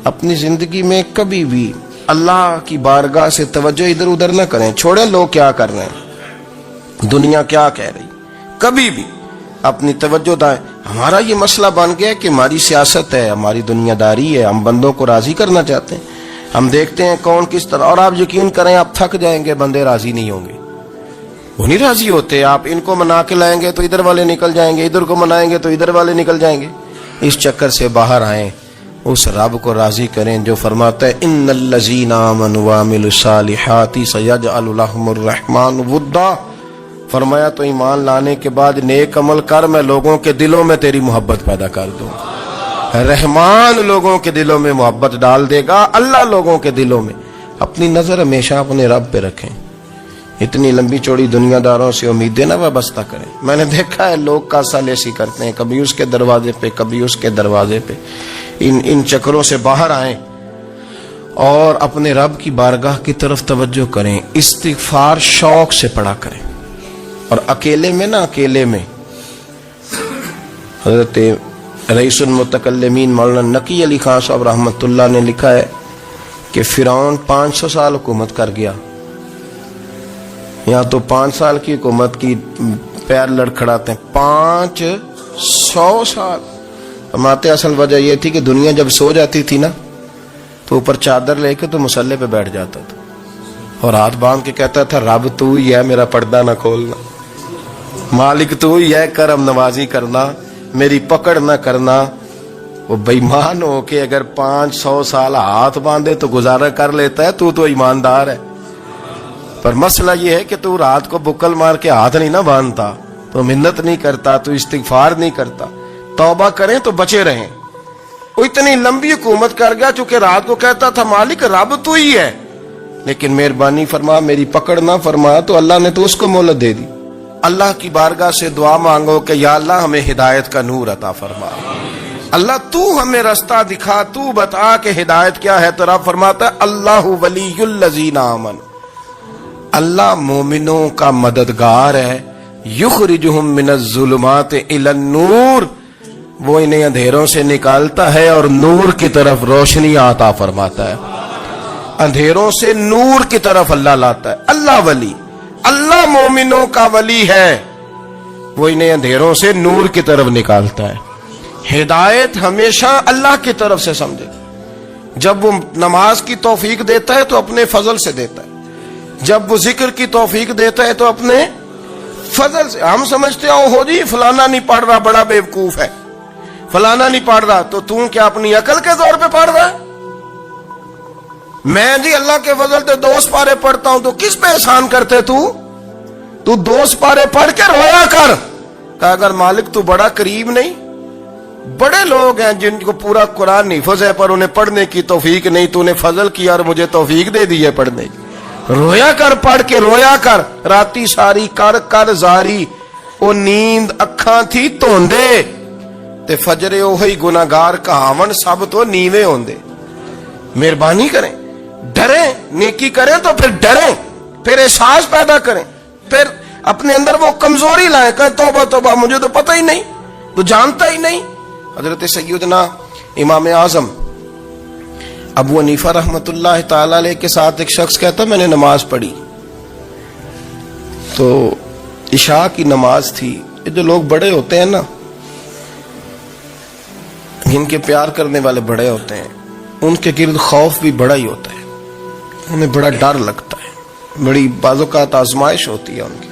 اپنی زندگی میں کبھی بھی اللہ کی بارگاہ سے توجہ ادھر ادھر نہ کریں. چھوڑیں لوگ کیا کر رہے ہیں, دنیا کیا کہہ رہی, کبھی بھی اپنی توجہ دائیں. ہمارا یہ مسئلہ بن گیا کہ ہماری سیاست ہے, ہماری دنیا داری ہے, ہم بندوں کو راضی کرنا چاہتے ہیں. ہم دیکھتے ہیں کون کس طرح, اور آپ یقین کریں آپ تھک جائیں گے, بندے راضی نہیں ہوں گے, وہ نہیں راضی ہوتے. آپ ان کو منا کے لائیں گے تو ادھر والے نکل جائیں گے, ادھر کو منائیں گے تو ادھر والے نکل جائیں گے. اس چکر سے باہر آئیں, اس رب کو راضی کریں جو فرماتا ہے ان الذین آمنوا وعملوا الصالحات سیجعل لهم الرحمن ودا. فرمایا تو ایمان لانے کے بعد نیک عمل کر, میں لوگوں کے دلوں میں تیری محبت پیدا کر دوں. رحمان لوگوں کے دلوں میں محبت ڈال دے گا. اللہ لوگوں کے دلوں میں. اپنی نظر ہمیشہ اپنے رب پہ رکھیں. اتنی لمبی چوڑی دنیا داروں سے امیدیں نہ وابستہ کریں. میں نے دیکھا ہے لوگ کاسا لیسی کرتے ہیں, کبھی اس کے دروازے پہ کبھی اس کے دروازے پہ. ان چکروں سے باہر آئیں اور اپنے رب کی بارگاہ کی طرف توجہ کریں. استغفار شوق سے پڑھا کریں, اور اکیلے میں نا, اکیلے میں. حضرت رئیس المتکلمین مولانا نقی علی خان صاحب رحمۃ اللہ نے لکھا ہے کہ فرعون 500 سال حکومت کر گیا. یہاں تو 5 سال کی حکومت کی پیر لڑکھڑاتے ہیں, 500 سال. فرماتے اصل وجہ یہ تھی کہ دنیا جب سو جاتی تھی نا تو اوپر چادر لے کے تو مصلے پہ بیٹھ جاتا تھا اور ہاتھ باندھ کے کہتا تھا رب تو ہی ہے, میرا پردہ نہ کھولنا, مالک تو ہی ہے, کرم نوازی کرنا, میری پکڑ نہ کرنا. وہ بےمان ہو کے اگر 500 سال ہاتھ باندھے تو گزارا کر لیتا ہے, تو ایماندار ہے. پر مسئلہ یہ ہے کہ تو رات کو بکل مار کے ہاتھ نہیں نہ باندھتا, تو منت نہیں کرتا, تو استغفار نہیں کرتا. توبہ کریں تو بچے رہیں. وہ اتنی لمبی حکومت کر گیا چونکہ رات کو کہتا تھا مالک رب تو ہی ہے, لیکن مہربانی فرما, میری پکڑ نہ فرما, تو اللہ نے تو اس کو مہلت دے دی. اللہ کی بارگاہ سے دعا مانگو کہ یا اللہ ہمیں ہدایت کا نور عطا فرما. اللہ تو ہمیں رستہ دکھا, تو بتا کہ ہدایت کیا ہے. تو رب فرماتا ہے اللہ ولی الذین آمنوا, اللہ مومنوں کا مددگار ہے. یخرجہم من الظلمات الی النور, وہ انہیں اندھیروں سے نکالتا ہے اور نور کی طرف روشنی عطا فرماتا ہے. اندھیروں سے نور کی طرف اللہ لاتا ہے. اللہ ولی, اللہ مومنوں کا ولی ہے, وہ انہیں اندھیروں سے نور کی طرف نکالتا ہے. ہدایت ہمیشہ اللہ کی طرف سے سمجھے. جب وہ نماز کی توفیق دیتا ہے تو اپنے فضل سے دیتا ہے, جب وہ ذکر کی توفیق دیتا ہے تو اپنے فضل سے. ہم سمجھتے ہو جی فلانا نہیں پڑھ رہا بڑا بیوقوف ہے, فلانا نہیں پڑھ رہا, تو تم کیا اپنی عقل کے زور پہ پڑھ رہا ہے؟ میں جی اللہ کے فضل سے 2 پارے پڑھتا ہوں, تو کس پہ احسان کرتے تو 2 پارے پڑھ کے رویا کر. کہا اگر مالک تو بڑا قریب نہیں, بڑے لوگ ہیں جن کو پورا قرآن حفظ ہے پر انہیں پڑھنے کی توفیق نہیں, تو انہیں فضل کیا اور مجھے توفیق دے دی ہے پڑھنے کی. رویا کر, پڑھ کے رویا کر. راتی ساری کر کر زاری, او نیند اکھاں تھی توندے, تے فجرے اوہی گناہگار کہاون سب تو نیوے ہوندے. مہربانی کریں, ڈریں, نیکی کریں تو پھر ڈریں, پھر احساس پیدا کریں, پھر اپنے اندر وہ کمزوری لائیں, کہیں توبہ توبہ مجھے تو پتہ ہی نہیں, تو جانتا ہی نہیں. حضرت سیدنا امام اعظم ابو حنیفہ رحمۃ اللہ تعالی علیہ کے ساتھ ایک شخص کہتا میں نے نماز پڑھی, تو عشاء کی نماز تھی. یہ جو لوگ بڑے ہوتے ہیں نا, جن کے پیار کرنے والے بڑے ہوتے ہیں, ان کے گرد خوف بھی بڑا ہی ہوتا ہے, انہیں بڑا ڈر لگتا ہے, بڑی بعض اوقات آزمائش ہوتی ہے ان کی.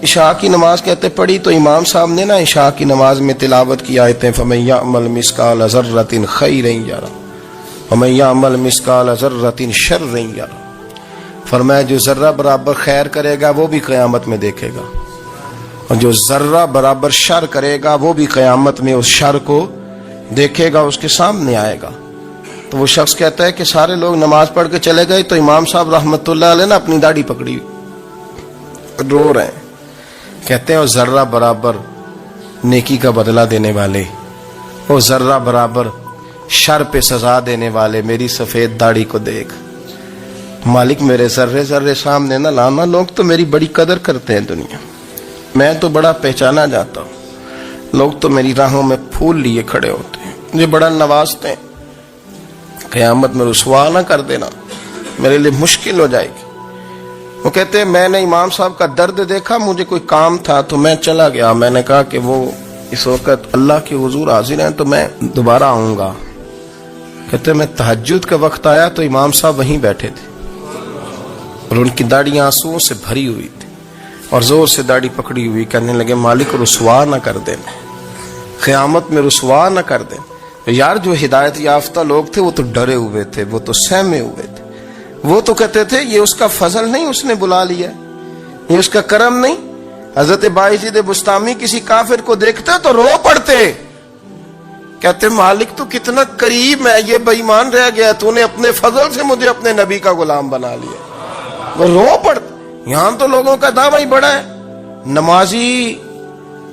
عشاء کی نماز کہتے پڑھی, تو امام صاحب نے نا عشاء کی نماز میں تلاوت کی آیتیں فَمَن يَعْمَلْ مِثْقَالَ ذَرَّةٍ خَيْرًا يَرَهُ وَمَن يَعْمَلْ مِثْقَالَ ذَرَّةٍ شَرًّا يَرَهُ. فرمایا جو ذرہ برابر خیر کرے گا وہ بھی قیامت میں دیکھے گا, اور جو ذرہ برابر شر کرے گا وہ بھی قیامت میں اس شر کو دیکھے گا, اس کے سامنے آئے گا. تو وہ شخص کہتا ہے کہ سارے لوگ نماز پڑھ کے چلے گئے, تو امام صاحب رحمۃ اللہ علیہ نے اپنی داڑھی پکڑی, رو رہے ہیں. کہتے ہیں وہ ذرہ برابر نیکی کا بدلہ دینے والے, وہ ذرہ برابر شر پہ سزا دینے والے, میری سفید داڑھی کو دیکھ. مالک میرے ذرے ذرے سامنے نہ لانا, لوگ تو میری بڑی قدر کرتے ہیں دنیا, میں تو بڑا پہچانا جاتا ہوں, لوگ تو میری راہوں میں پھول لیے کھڑے ہوتے ہیں, مجھے بڑا نوازتے ہیں. قیامت میں رسوا نہ کر دینا، میرے لیے مشکل ہو جائے گی۔ وہ کہتے ہیں میں نے امام صاحب کا درد دیکھا، مجھے کوئی کام تھا تو میں چلا گیا، میں نے کہا کہ وہ اس وقت اللہ کے حضور حاضر ہیں تو میں دوبارہ آؤں گا۔ کہتے ہیں میں تہجد کا وقت آیا تو امام صاحب وہیں بیٹھے تھے اور ان کی داڑھی آنسوؤں سے بھری ہوئی تھی اور زور سے داڑھی پکڑی ہوئی، کہنے لگے مالک رسوا نہ کر دیں، قیامت میں رسوا نہ کر دیں۔ یار جو ہدایت یافتہ لوگ تھے وہ تو ڈرے ہوئے تھے، وہ تو سہمے ہوئے تھے، وہ تو کہتے تھے یہ اس کا فضل نہیں، اس نے بلا لیا، یہ اس کا کرم نہیں۔ حضرت باعزید بستامی کسی کافر کو دیکھتے تو رو پڑتے، کہتے مالک تو کتنا قریب ہے، یہ بے ایمان رہ گیا، تو نے اپنے فضل سے مجھے اپنے نبی کا غلام بنا لیا۔ وہ رو پڑتے۔ یہاں تو لوگوں کا دعویٰ ہی بڑا ہے، نمازی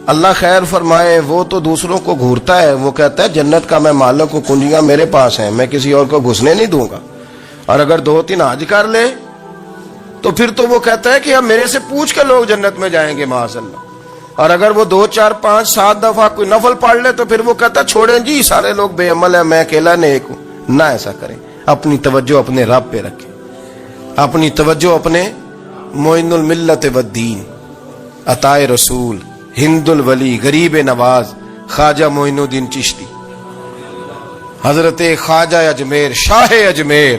اللہ خیر فرمائے وہ تو دوسروں کو گھورتا ہے، وہ کہتا ہے جنت کا میں مالک ہوں، کنجیاں میرے پاس ہیں، میں کسی اور کو گھسنے نہیں دوں گا، اور اگر 2-3 حج کر لے تو پھر تو وہ کہتا ہے کہ اب میرے سے پوچھ کے لوگ جنت میں جائیں گے معاذ اللہ، اور اگر وہ 2 4 5 7 دفعہ کوئی نفل پڑھ لے تو پھر وہ کہتا ہے چھوڑیں جی سارے لوگ بے عمل ہیں، میں اکیلا نیک ہوں۔ نہ ایسا کریں، اپنی توجہ اپنے رب پہ رکھیں، اپنی توجہ اپنے معین الملت والدین، عطائے رسول، ہند الولی، غریب نواز، خواجہ معین الدین چشتی، حضرت خواجہ اجمیر، شاہ اجمیر،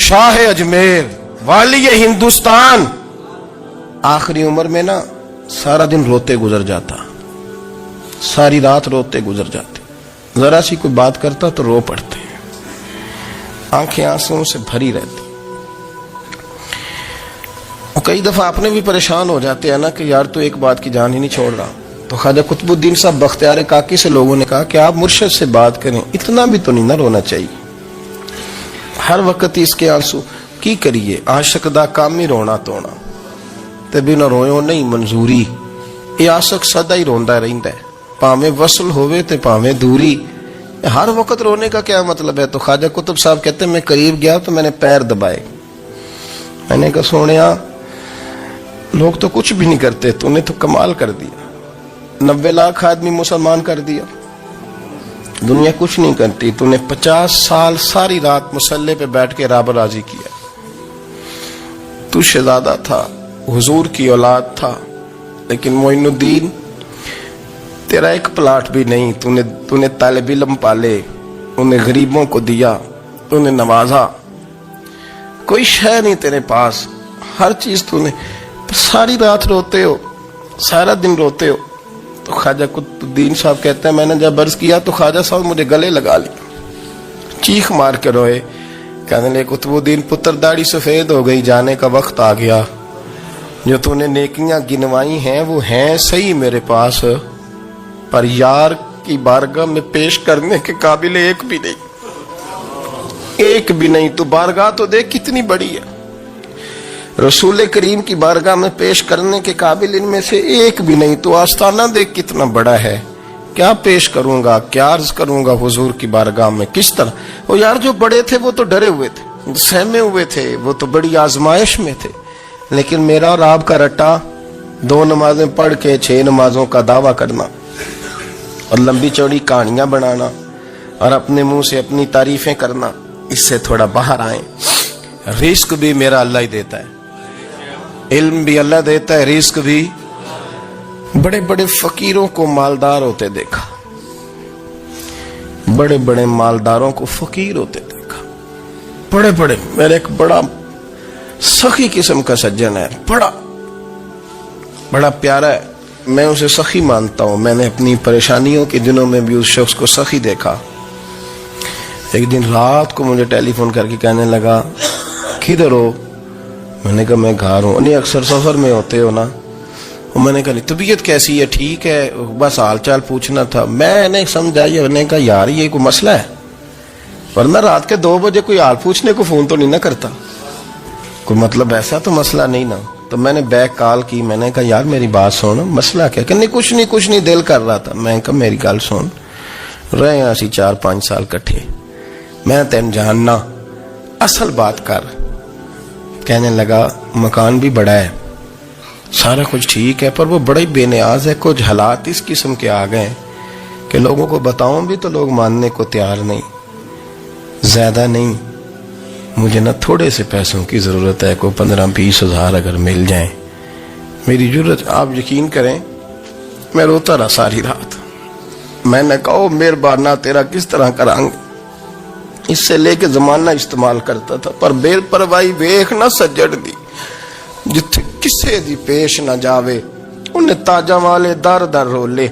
شاہ اجمیر، والی ہندوستان۔ آخری عمر میں نا سارا دن روتے گزر جاتا، ساری رات روتے گزر جاتے، ذرا سی کوئی بات کرتا تو رو پڑتے، آنکھیں آنسوں سے بھری رہتی۔ کئی دفعہ اپنے بھی پریشان ہو جاتے ہیں نا کہ یار تو ایک بات کی جان ہی نہیں چھوڑ رہا، تو خواجہ قطب الدین صاحب بختیار کاکی سے لوگوں نے کہا کہ آپ مرشد سے بات کریں، اتنا بھی تو نہیں نہ رونا چاہیے، ہر وقت اس کے آنسو کی کریے، عاشق دا کام ہی رونا تونا، تبھی نہ رویو نہیں منظوری، یہ عاشق سدا ہی روندا رہندا ہے، پاویں وصل ہوئے تے پاویں دوری، ہر وقت رونے کا کیا مطلب ہے؟ تو خواجہ قطب صاحب کہتے ہیں میں قریب گیا تو میں نے پیر دبائے، میں نے کہا سونیا لوگ تو کچھ بھی نہیں کرتے، تو نے تو کمال کر دیا، 90 لاکھ آدمی مسلمان کر دیا، دنیا کچھ نہیں کرتی، تو نے 50 سال ساری رات مصلے پہ بیٹھ کے رب راضی کیا، تو شہزادہ تھا، حضور کی اولاد تھا، لیکن معین الدین تیرا ایک پلاٹ بھی نہیں، تو نے طالب علم پالے، انہیں غریبوں کو دیا، تو نے نوازا، کوئی شے نہیں تیرے پاس، ہر چیز تو نے، ساری رات روتے ہو، سارا دن روتے ہو۔ تو خواجہ قطب الدین صاحب کہتے ہیں میں نے جب عرض کیا تو خواجہ صاحب مجھے گلے لگا لیا، چیخ مار کے روئے، کہنے لگے قطب الدین پتر داڑھی سفید ہو گئی، جانے کا وقت آ گیا، جو تو نے نیکیاں گنوائی ہیں وہ ہیں صحیح میرے پاس، پر یار کی بارگاہ میں پیش کرنے کے قابل ایک بھی نہیں، ایک بھی نہیں، تو بارگاہ تو دیکھ کتنی بڑی ہے، رسول کریم کی بارگاہ میں پیش کرنے کے قابل ان میں سے ایک بھی نہیں، تو آستانہ دیکھ کتنا بڑا ہے، کیا پیش کروں گا، کیا عرض کروں گا حضور کی بارگاہ میں، کس طرح؟ وہ یار جو بڑے تھے وہ تو ڈرے ہوئے تھے، سہمے ہوئے تھے، وہ تو بڑی آزمائش میں تھے، لیکن میرا اور آپ کا رٹا 2 نمازیں پڑھ کے 6 نمازوں کا دعویٰ کرنا اور لمبی چوڑی کہانیاں بنانا اور اپنے منہ سے اپنی تعریفیں کرنا، اس سے تھوڑا باہر آئیں۔ رزق بھی میرا اللہ ہی دیتا ہے، علم بھی اللہ دیتا ہے، رزق بھی۔ بڑے بڑے فقیروں کو مالدار ہوتے دیکھا، بڑے بڑے مالداروں کو فقیر ہوتے دیکھا، بڑے بڑے، میرے ایک بڑا سخی قسم کا سجن ہے، بڑا پیارا ہے، میں اسے سخی مانتا ہوں، میں نے اپنی پریشانیوں کے دنوں میں بھی اس شخص کو سخی دیکھا۔ ایک دن رات کو مجھے ٹیلی فون کر کے کہنے لگا کدھر ہو؟ میں نے کہا میں گھر ہوں۔ نہیں اکثر سفر میں ہوتے ہو نا؟ میں نے کہا طبیعت کیسی ہے؟ ٹھیک ہے، بس حال چال پوچھنا تھا۔ میں نے سمجھائی، میں نے کہا یار یہ کوئی مسئلہ ہے، ورنہ رات کے 2 بجے کوئی حال پوچھنے کو فون تو نہیں نہ کرتا، کوئی مطلب ایسا تو مسئلہ نہیں نا۔ تو میں نے بیک کال کی، میں نے کہا یار میری بات سن، مسئلہ کیا؟ کہ نہیں کچھ نہیں دل کر رہا تھا۔ میں نے کہا میری گل سن، رہے ہیں اسی 4-5 سال کٹھے، میں تین جاننا، اصل بات کر۔ کہنے لگا مکان بھی بڑا ہے، سارا کچھ ٹھیک ہے، پر وہ بڑا ہی بے نیاز ہے، کچھ حالات اس قسم کے آ گئے کہ لوگوں کو بتاؤں بھی تو لوگ ماننے کو تیار نہیں۔ زیادہ نہیں, مجھے نا تھوڑے سے پیسوں کی ضرورت ہے, کو 15-20 ہزار اگر مل جائیں میری ضرورت. آپ یقین کریں میں روتا رہا ساری رات. میں نے کہا مہربانہ تیرا کس طرح کرانگے, اس سے لے کے زمانہ استعمال کرتا تھا, پر بے پرواہی ویکھ نہ سجڑ دی, جتھے کسے دی پیش نہ جاوے انہیں تاجاں والے در در رولے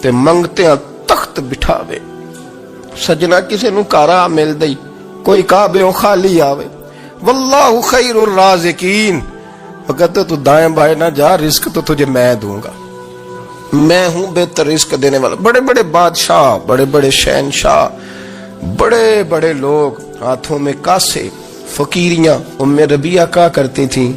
تے منگتے ہیں تخت بٹھاوے. سجنا کسے نو کارا مل دئی, کوئی کعبے خالی آوے. واللہ خیر الرازقین, وہ کہتے تو دائیں بائیں نہ جا, رزق تو تجھے میں دوں گا, میں ہوں بہتر رزق دینے والا. بڑے بڑے بادشاہ, بڑے بڑے شہنشاہ, بڑے بڑے لوگ ہاتھوں میں کاسے, فقیریاں. ام ربیہ کہا کرتی تھیں,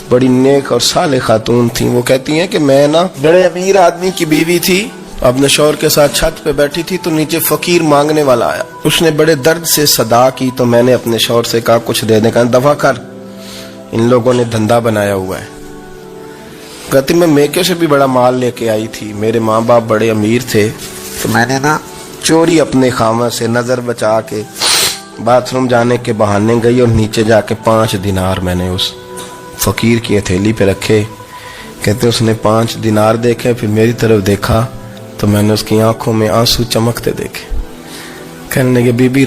بڑی نیک اور صالح خاتون تھیں, وہ کہتی ہیں کہ میں نا بڑے امیر آدمی کی بیوی تھی, اپنے شوہر کے ساتھ چھت پہ بیٹھی تھی تو نیچے فقیر مانگنے والا آیا, اس نے بڑے درد سے صدا کی تو میں نے اپنے شوہر سے کہا کچھ دے دیں, کہا دفع کر, ان لوگوں نے دھندا بنایا ہوا ہے. کہتی میں میکے سے بھی بڑا مال لے کے آئی تھی, میرے ماں باپ بڑے امیر تھے, تو میں نے نا چوری اپنے خامہ سے نظر بچا کے باتھ روم جانے کے بہانے گئی اور نیچے جا کے 5 دینار میں نے اس فقیر کی ہتھیلی پہ رکھے. کہتے اس نے 5 دینار دیکھے, پھر میری طرف دیکھا تو میں نے اس کی آنکھوں میں آنسو چمکتے دیکھے. کہنے لگے بی بی